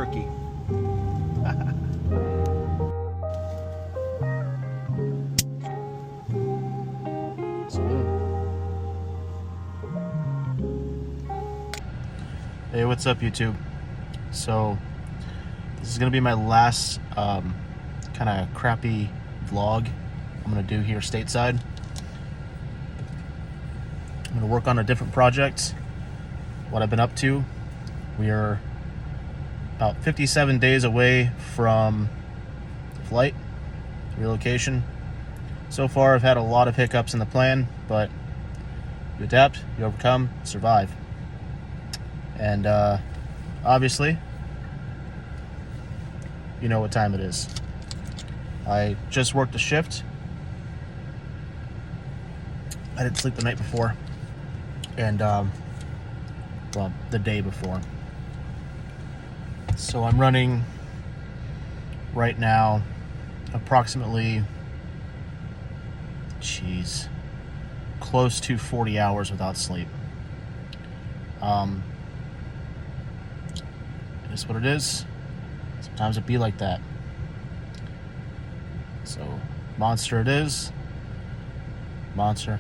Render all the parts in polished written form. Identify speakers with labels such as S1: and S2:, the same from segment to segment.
S1: turkey. Hey, what's up, YouTube? So this is gonna be my last kind of crappy vlog I'm gonna do here stateside. I'm gonna work on a different project. What I've been up to, we are about 57 days away from flight relocation. So far I've had a lot of hiccups in the plan, but you adapt, you overcome, survive. And obviously, you know what time it is. I just worked a shift. I didn't sleep the night before, and well, the day before. So I'm running right now approximately, close to 40 hours without sleep. It's what it is. Sometimes it be like that. So, monster it is. Monster.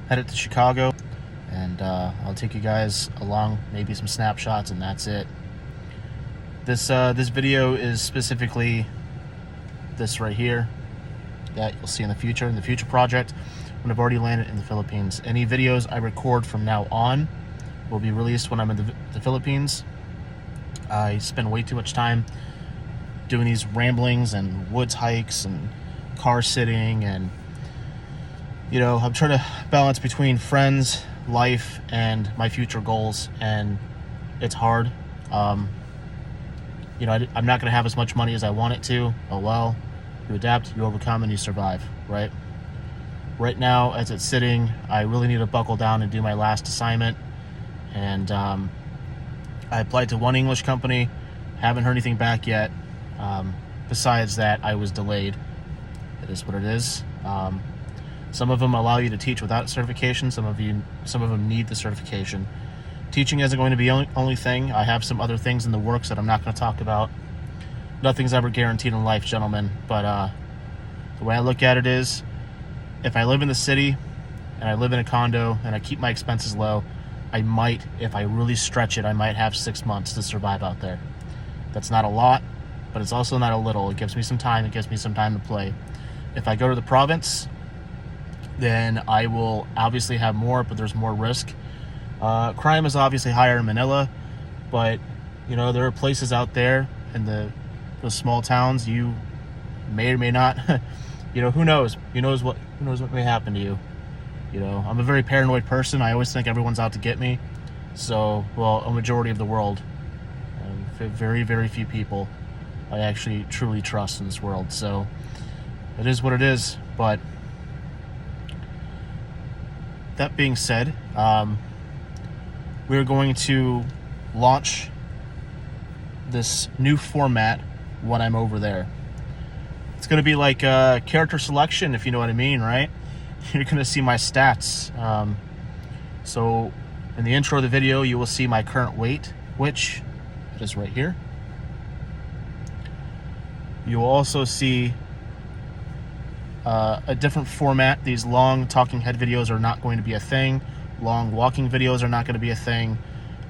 S1: Headed to Chicago, and I'll take you guys along, maybe some snapshots, and that's it. This video is specifically this right here that you'll see in the future project when I've already landed in the Philippines. Any videos I record from now on will be released when I'm in the Philippines. I spend way too much time doing these ramblings and woods hikes and car sitting, and I'm trying to balance between friends, life, and my future goals, and it's hard. I'm not going to have as much money as I want it to. Oh well, you adapt, you overcome, and you survive, right? Right now, as it's sitting, I really need to buckle down and do my last assignment. And I applied to one English company, haven't heard anything back yet. Besides that, I was delayed. It is what it is. Some of them allow you to teach without certification. Some of them need the certification. Teaching isn't going to be the only thing. I have some other things in the works that I'm not going to talk about. Nothing's ever guaranteed in life, gentlemen. But the way I look at it is, if I live in the city and I live in a condo and I keep my expenses low, I might, if I really stretch it, I might have 6 months to survive out there. That's not a lot, but it's also not a little. It gives me some time. It gives me some time to play. If I go to the province, then I will obviously have more, but there's more risk. Crime is obviously higher in Manila, but there are places out there in those small towns you may or may not. Who knows? Who knows what may happen to you. I'm a very paranoid person. I always think everyone's out to get me. So, well, a majority of the world. Very, very few people I actually truly trust in this world. So, it is what it is. But, that being said, we're going to launch this new format when I'm over there. It's going to be like character selection, if you know what I mean, right? You're going to see my stats. So in the intro of the video, you will see my current weight, which is right here. You will also see a different format. These long talking head videos are not going to be a thing. Long walking videos are not going to be a thing.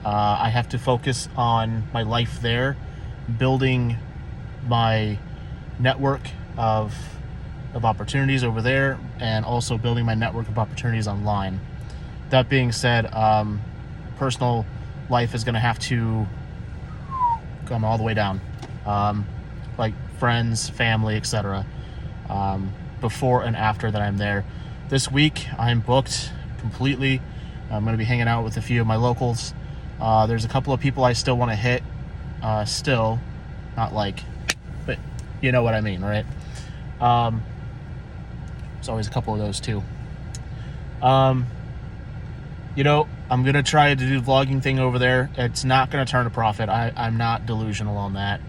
S1: I have to focus on my life there, building my network of opportunities over there, and also building my network of opportunities online. That being said, personal life is going to have to come all the way down, like friends, family, etc. Before and after that I'm there. This week I'm booked completely. I'm going to be hanging out with a few of my locals. There's a couple of people I still want to hit, not like, but you know what I mean, right? There's always a couple of those too. I'm going to try to do the vlogging thing over there. It's not going to turn a profit. I'm not delusional on that.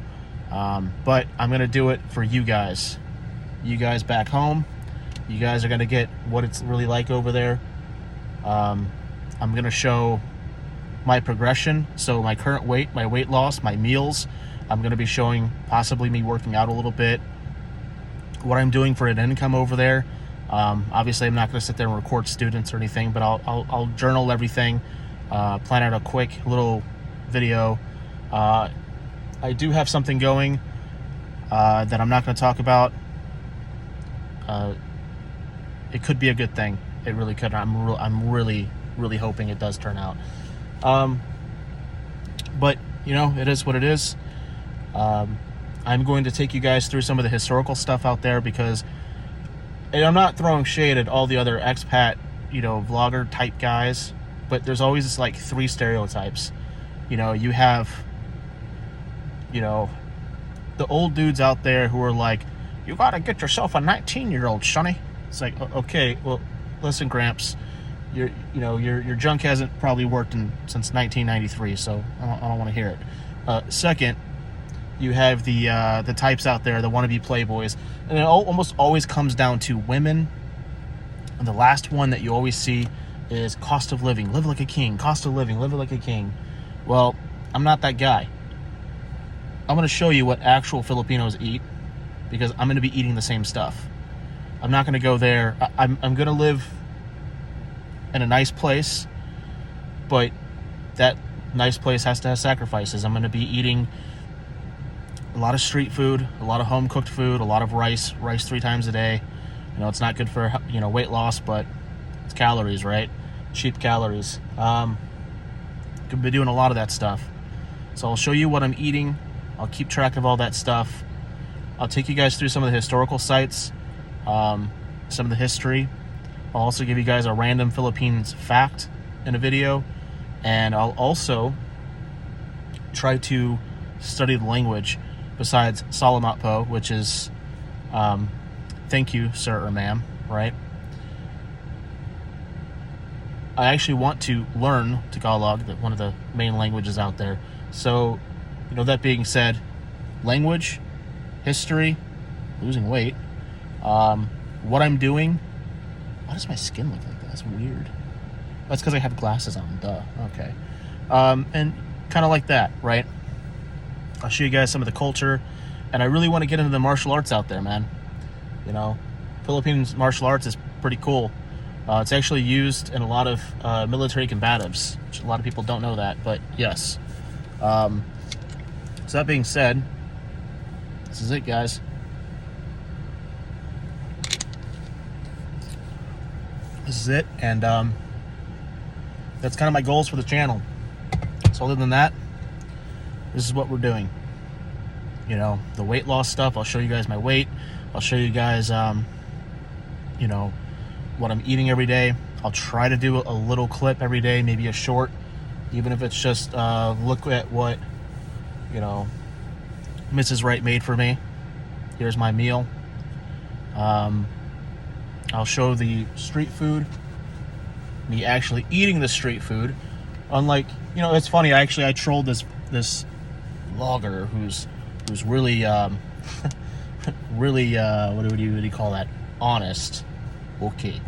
S1: But I'm going to do it for you guys. You guys back home. You guys are going to get what it's really like over there. I'm going to show my progression. So my current weight, my weight loss, my meals. I'm going to be showing possibly me working out a little bit, what I'm doing for an income over there. Obviously, I'm not going to sit there and record students or anything, but I'll journal everything, plan out a quick little video. I do have something going that I'm not going to talk about. It could be a good thing. It really could. I'm really hoping it does turn out. But you know, it is what it is. I'm going to take you guys through some of the historical stuff out there, because, and I'm not throwing shade at all the other expat, you know, vlogger type guys, but there's always like 3 stereotypes. You know, you have, you know, the old dudes out there who are like, you gotta get yourself a 19-year-old, sonny. It's like, okay, well, listen, Gramps, your junk hasn't probably worked since 1993, so I don't want to hear it. Second, you have the types out there that want to be playboys, and it almost always comes down to women. And the last one that you always see is cost of living, live like a king, cost of living, live like a king. Well, I'm not that guy. I'm going to show you what actual Filipinos eat, because I'm going to be eating the same stuff. I'm not going to go there. I'm going to live in a nice place, but that nice place has to have sacrifices. I'm going to be eating a lot of street food, a lot of home cooked food, a lot of rice 3 times a day. You know, it's not good for, you know, weight loss, but it's calories, right? Cheap calories. Could be doing a lot of that stuff. So I'll show you what I'm eating. I'll keep track of all that stuff. I'll take you guys through some of the historical sites, some of the history. I'll also give you guys a random Philippines fact in a video, and I'll also try to study the language besides Salamat po, which is thank you, sir or ma'am, right? I actually want to learn Tagalog, one of the main languages out there. So, you know, that being said, language, history, losing weight, what I'm doing. Why does my skin look like that? That's weird. That's because I have glasses on, duh. Okay. And kind of like that, right? I'll show you guys some of the culture, and I really want to get into the martial arts out there, man. You know, Philippines martial arts is pretty cool. It's actually used in a lot of military combatives, which a lot of people don't know that, but yes. So that being said, this is it, guys. This is it, and that's kind of my goals for the channel. So other than that, this is what we're doing. You know, the weight loss stuff, I'll show you guys my weight. I'll show you guys, you know, what I'm eating every day. I'll try to do a little clip every day, maybe a short, even if it's just look at what, you know, Mrs. Wright made for me. Here's my meal. I'll show the street food, me actually eating the street food. Unlike, you know, it's funny, I trolled this vlogger who's really really what do you call that, honest. Okay,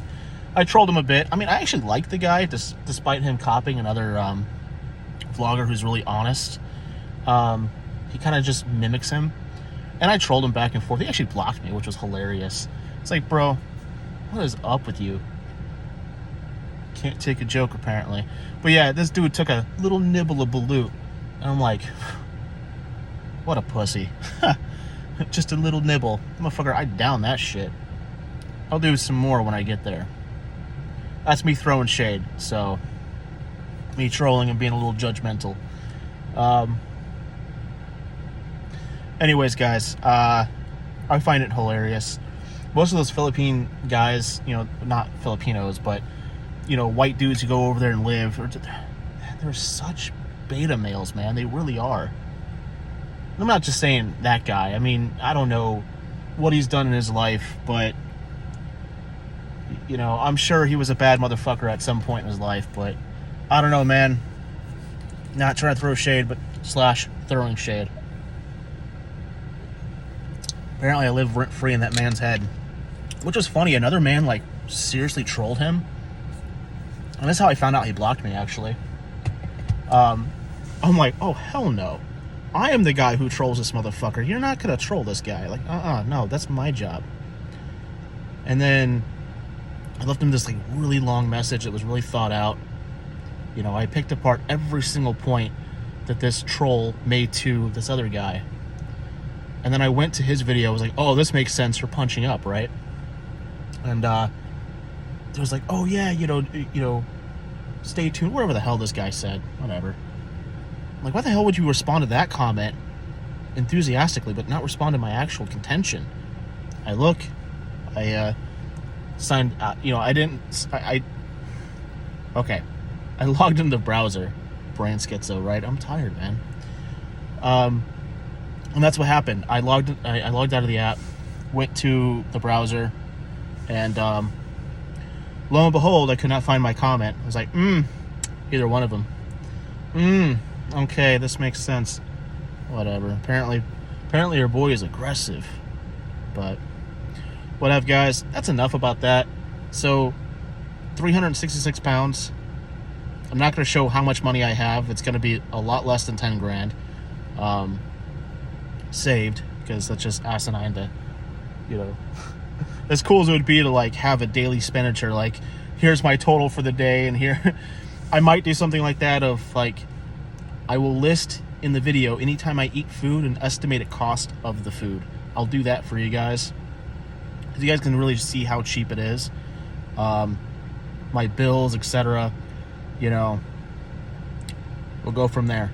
S1: I trolled him a bit. I mean, I actually like the guy, despite him copying another vlogger who's really honest. He kind of just mimics him, and I trolled him back and forth. He actually blocked me, which was hilarious. It's like, bro, what is up with you? Can't take a joke, apparently. But yeah, this dude took a little nibble of balut, and I'm like, what a pussy. Just a little nibble. Motherfucker, I'd down that shit. I'll do some more when I get there. That's me throwing shade, so me trolling and being a little judgmental. Anyways, guys, I find it hilarious. Most of those Philippine guys, you know, not Filipinos, but, you know, white dudes who go over there and live, they're such beta males, man. They really are. I'm not just saying that guy. I mean, I don't know what he's done in his life, but, you know, I'm sure he was a bad motherfucker at some point in his life, but I don't know, man. Not trying to throw shade, but / throwing shade. Apparently I live rent-free in that man's head. Which was funny, another man, like, seriously trolled him. And that's how I found out he blocked me, actually. I'm like, oh, hell no. I am the guy who trolls this motherfucker. You're not going to troll this guy. Like, no, that's my job. And then I left him this like really long message that was really thought out. You know, I picked apart every single point that this troll made to this other guy. And then I went to his video. I was like, oh, this makes sense for punching up, right? And it was like, oh yeah, you know, stay tuned, whatever the hell this guy said, whatever. I'm like, why the hell would you respond to that comment enthusiastically but not respond to my actual contention? I look, I signed, okay. I logged into the browser, brain schizo, right? I'm tired, man. And that's what happened. I logged out of the app, went to the browser, and lo and behold, I could not find my comment. I was like, either one of them. Okay, this makes sense. Whatever. Apparently your boy is aggressive. But whatever, guys. That's enough about that. So, 366 pounds. I'm not going to show how much money I have. It's going to be a lot less than 10 grand saved, because that's just asinine to, you know, as cool as it would be to like have a daily expenditure, like here's my total for the day, and here I might do something like that of like, I will list in the video anytime I eat food an estimated cost of the food. I'll do that for you guys, so you guys can really see how cheap it is. My bills, etc. You know, we'll go from there.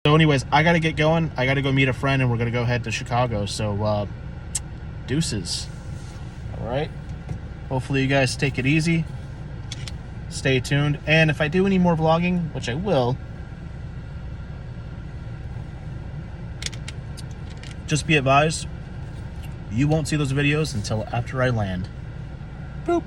S1: So anyways, I gotta get going. I gotta go meet a friend, and we're gonna go head to Chicago. So deuces. All right, hopefully you guys take it easy, stay tuned, and if I do any more vlogging, which I will, just be advised, you won't see those videos until after I land. Boop.